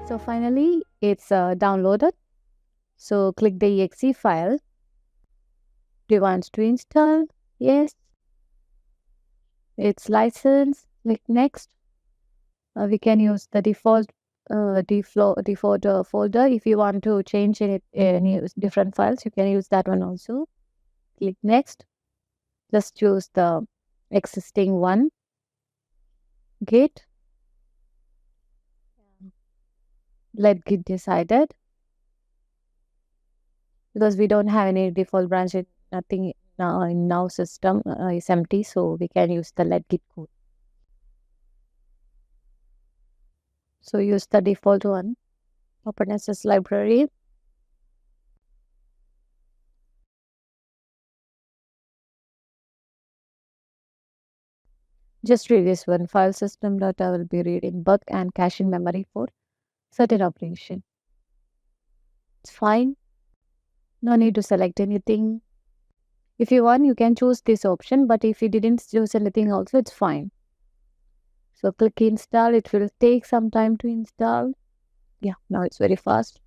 So finally, it's downloaded. So click the exe file. Do you want to install? Yes. It's licensed. Click next. We can use the default folder. If you want to change any different files, you can use that one also. Click next. Just choose the existing one. Git. Let Git decided. Because we don't have any default branch, nothing in now system is empty, so we can use the let Git code. So use the default one. Open SS library. Just read this one. File system data will be reading bug and caching memory for certain operation. It's fine. No need to select anything. If you want, you can choose this option, but if you didn't choose anything also, it's fine. So click install. It will take some time to install. Yeah, now it's very fast.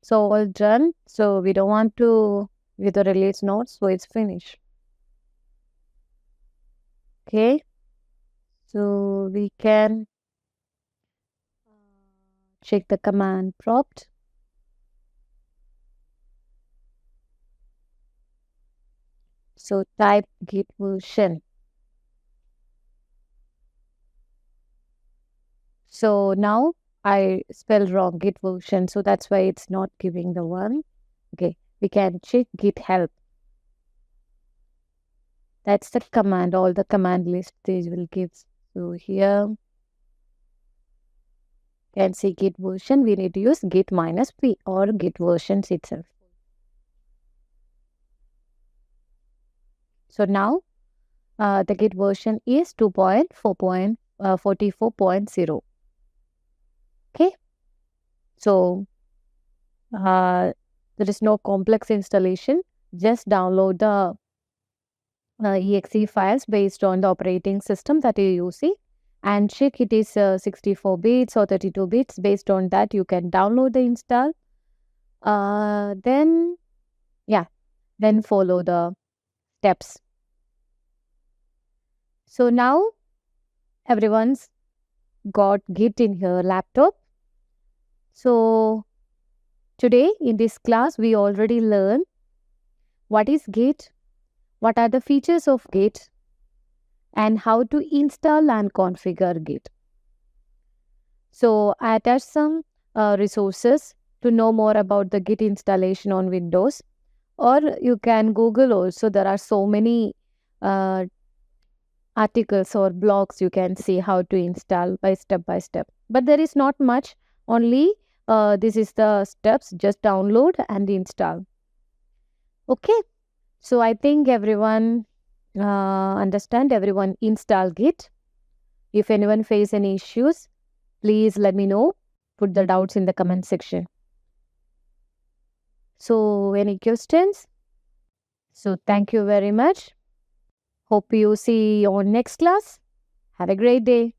So all done. So we don't want to with the release notes, so it's finished. Okay. So we can check the command prompt. So type git version. So now I spelled wrong git version, so that's why it's not giving the one. Okay, we can check git help. That's the command, all the command list they will give. So here you can see git version. We need to use git -p or git versions itself. So now the git version is 2.4.44.0. Okay, so there is no complex installation. Just download the exe files based on the operating system that you're using and check it is 64 bits or 32 bits. Based on that, you can download the install. Then follow the steps. So now everyone's got Git in her laptop. So today in this class, we already learned what is Git, what are the features of Git, and how to install and configure Git. So I attached some resources to know more about the Git installation on Windows, or you can Google also. There are so many uh, articles or blogs you can see how to install by step by step. But there is not much, only this is the steps, just download and install. Okay, so I think everyone understand, everyone install Git. If anyone face any issues, please let me know. Put the doubts in the comment section. So any questions? So thank you very much. Hope you see you on next class. Have a great day.